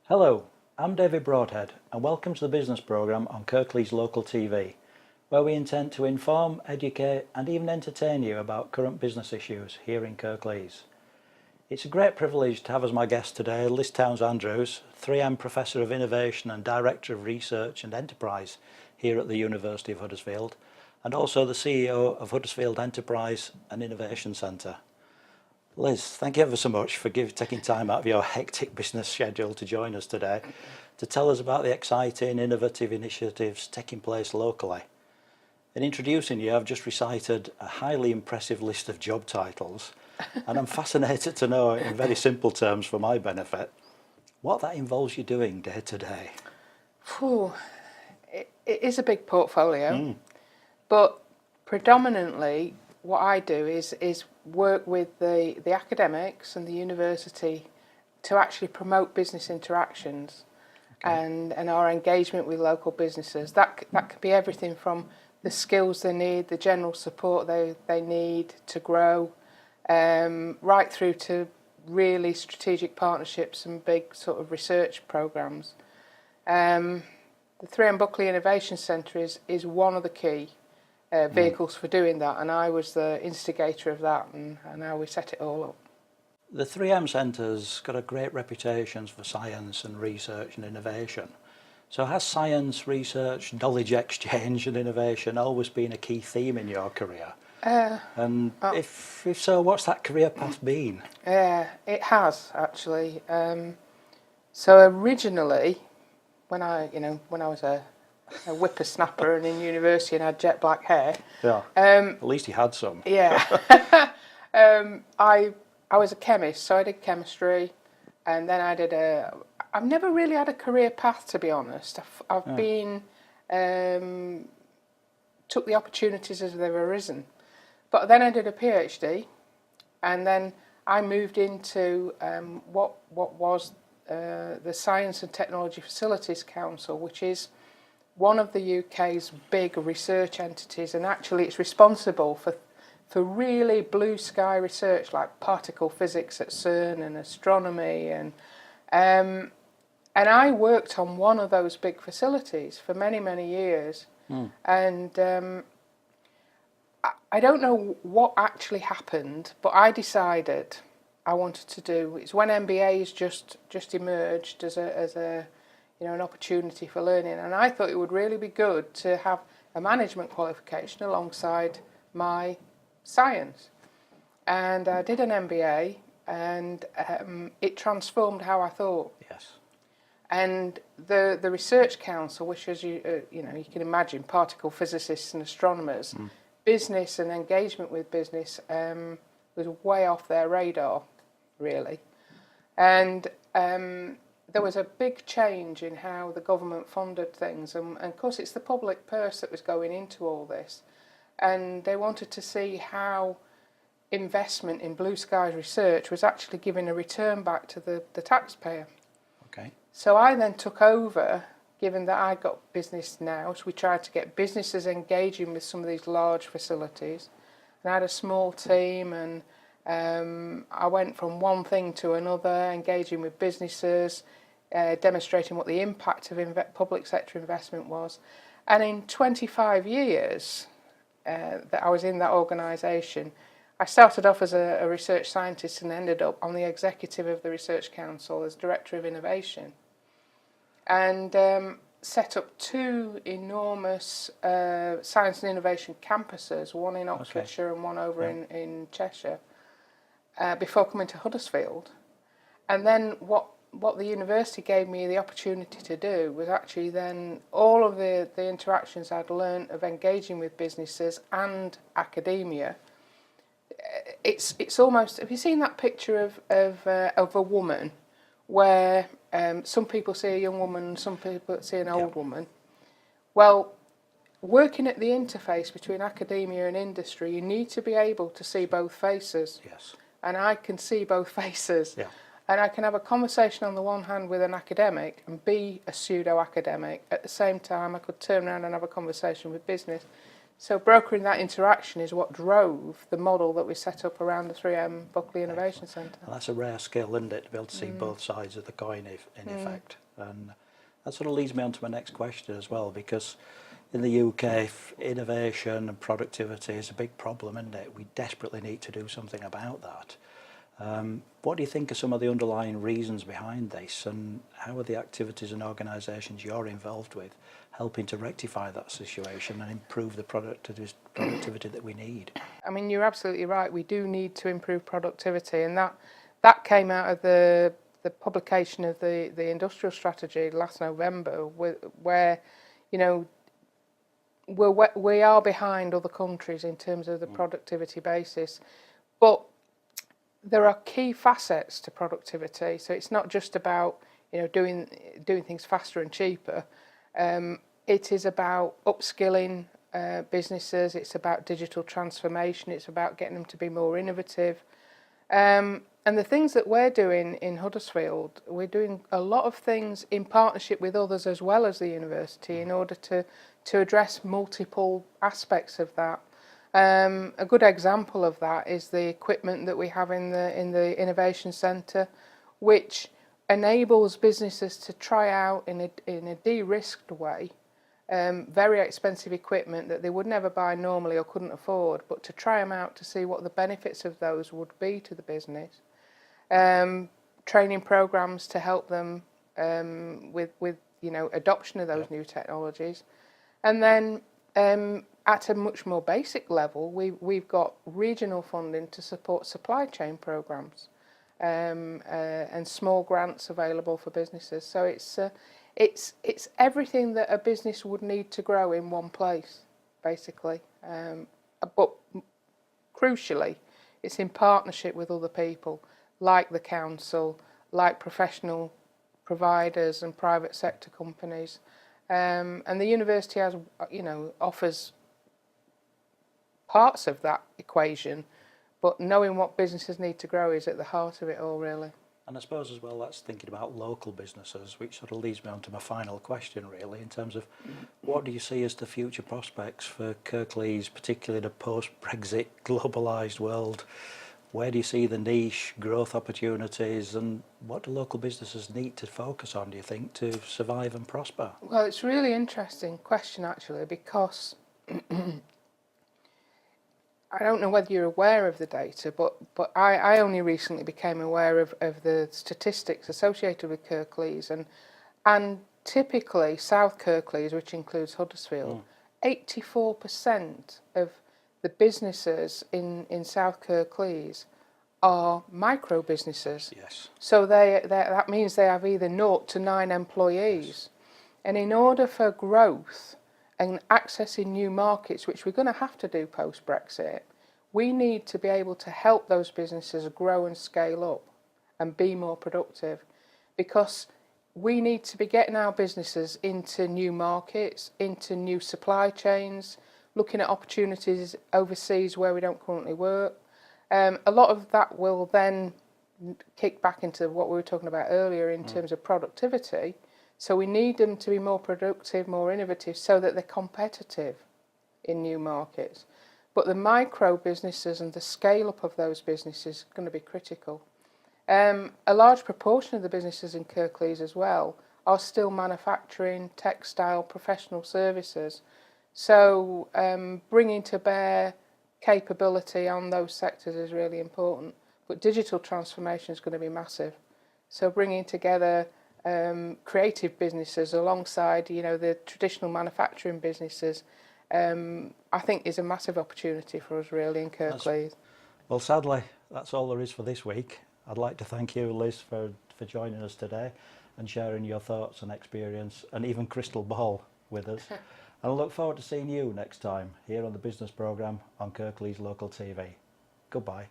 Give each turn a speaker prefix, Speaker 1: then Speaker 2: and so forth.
Speaker 1: Hello, I'm David Broadhead and welcome to the business programme on Kirklees Local TV, where we intend to inform, educate and even entertain you about current business issues here in Kirklees. It's a great privilege to have as my guest today Liz Towns-Andrews, 3M Professor of Innovation and Director of Research and Enterprise here at the University of Huddersfield, and also the CEO of Huddersfield Enterprise and Innovation Centre. Liz, thank you ever so much for taking time out of your hectic business schedule to join us today to tell us about the exciting, innovative initiatives taking place locally. In introducing you, I've just recited a highly impressive list of job titles, and I'm fascinated to know, in very simple terms for my benefit, what that involves you doing day to day.
Speaker 2: It is a big portfolio, but predominantly what I do is work with the academics and the university to actually promote business interactions and our engagement with local businesses. That could be everything from the skills they need, the general support they need to grow, right through to really strategic partnerships and big sort of research programmes. The 3M Buckley Innovation Centre is one of the key vehicles for doing that, and I was the instigator of that, and how we set it all up.
Speaker 1: The 3M Centre's got a great reputation for science and research and innovation. So has science, research, knowledge exchange and innovation always been a key theme in your career? If so, what's that career path been?
Speaker 2: It has actually. So originally, when I was a whippersnapper and in university and had jet black hair.
Speaker 1: Yeah. At least he had some.
Speaker 2: Yeah. I was a chemist, so I did chemistry, and then I've never really had a career path, to be honest. I've been took the opportunities as they've arisen, but then I did a PhD, and then I moved into what was the Science and Technology Facilities Council, which is one of the UK's big research entities, and actually it's responsible for really blue sky research like particle physics at CERN and astronomy, and I worked on one of those big facilities for many years, and I don't know what actually happened, but I decided I wanted to do. It's when MBAs just emerged as a an opportunity for learning, and I thought it would really be good to have a management qualification alongside my science. And I did an MBA, and it transformed how I thought.
Speaker 1: Yes.
Speaker 2: And the Research Council, which, as you can imagine, particle physicists and astronomers, business and engagement with business was way off their radar, really, and there was a big change in how the government funded things, and of course it's the public purse that was going into all this, and they wanted to see how investment in blue skies research was actually giving a return back to the taxpayer.
Speaker 1: Okay.
Speaker 2: So I then took over, given that I got business now, so we tried to get businesses engaging with some of these large facilities, and I had a small team, and I went from one thing to another, engaging with businesses, demonstrating what the impact of public sector investment was. And in 25 years that I was in that organisation, I started off as a research scientist and ended up on the executive of the Research Council as Director of Innovation, and set up two enormous science and innovation campuses, one in Oxfordshire and one over in Cheshire, before coming to Huddersfield. And then what the university gave me the opportunity to do was actually then all of the interactions I'd learned of engaging with businesses and academia. It's almost, have you seen that picture of a woman where some people see a young woman and some people see an old woman? Well, working at the interface between academia and industry, you need to be able to see both faces.
Speaker 1: Yes.
Speaker 2: And I can see both faces.
Speaker 1: Yeah.
Speaker 2: And I can have a conversation on the one hand with an academic and be a pseudo-academic. At the same time, I could turn around and have a conversation with business. So brokering that interaction is what drove the model that we set up around the 3M Buckley Innovation Centre.
Speaker 1: And that's a rare skill, isn't it, to be able to see both sides of the coin in effect. And that sort of leads me on to my next question as well, because in the UK, innovation and productivity is a big problem, isn't it? We desperately need to do something about that. What do you think are some of the underlying reasons behind this, and how are the activities and organisations you're involved with helping to rectify that situation and improve the productivity that we need?
Speaker 2: I mean, you're absolutely right. We do need to improve productivity, and that came out of the publication of the industrial strategy last November, where you know we are behind other countries in terms of the productivity basis, but there are key facets to productivity. So it's not just about doing things faster and cheaper. It is about upskilling businesses. It's about digital transformation. It's about getting them to be more innovative. And the things that we're doing in Huddersfield, we're doing a lot of things in partnership with others as well as the university in order to address multiple aspects of that. A good example of that is the equipment that we have in the Innovation Centre, which enables businesses to try out in a de-risked way very expensive equipment that they would never buy normally or couldn't afford, but to try them out to see what the benefits of those would be to the business. Training programs to help them with adoption of those new technologies, and then at a much more basic level, we've got regional funding to support supply chain programs and small grants available for businesses. So it's everything that a business would need to grow in one place, basically. But crucially, it's in partnership with other people, like the council, like professional providers and private sector companies. And the university has, offers parts of that equation, but knowing what businesses need to grow is at the heart of it all, really.
Speaker 1: And I suppose as well, that's thinking about local businesses, which sort of leads me on to my final question, really, in terms of what do you see as the future prospects for Kirklees, particularly in a post-Brexit globalised world? Where do you see the niche growth opportunities, and what do local businesses need to focus on, do you think, to survive and prosper?
Speaker 2: Well, it's a really interesting question, actually, because I don't know whether you're aware of the data, but I only recently became aware of the statistics associated with Kirklees, and typically South Kirklees, which includes Huddersfield, 84% of the businesses in South Kirklees are micro businesses.
Speaker 1: Yes.
Speaker 2: So that means they have either 0 to 9 employees. Yes. And in order for growth and accessing new markets, which we're going to have to do post-Brexit, we need to be able to help those businesses grow and scale up and be more productive, because we need to be getting our businesses into new markets, into new supply chains, looking at opportunities overseas where we don't currently work. A lot of that will then kick back into what we were talking about earlier in terms of productivity. So we need them to be more productive, more innovative, so that they're competitive in new markets. But the micro businesses and the scale up of those businesses is going to be critical. A large proportion of the businesses in Kirklees as well are still manufacturing, textile, professional services. So bringing to bear capability on those sectors is really important. But digital transformation is going to be massive. So bringing together creative businesses alongside, the traditional manufacturing businesses, I think is a massive opportunity for us, really, in Kirklees.
Speaker 1: Well, sadly, that's all there is for this week. I'd like to thank you, Liz, for joining us today and sharing your thoughts and experience and even crystal ball with us. And I look forward to seeing you next time here on the business programme on Kirklees Local TV. Goodbye.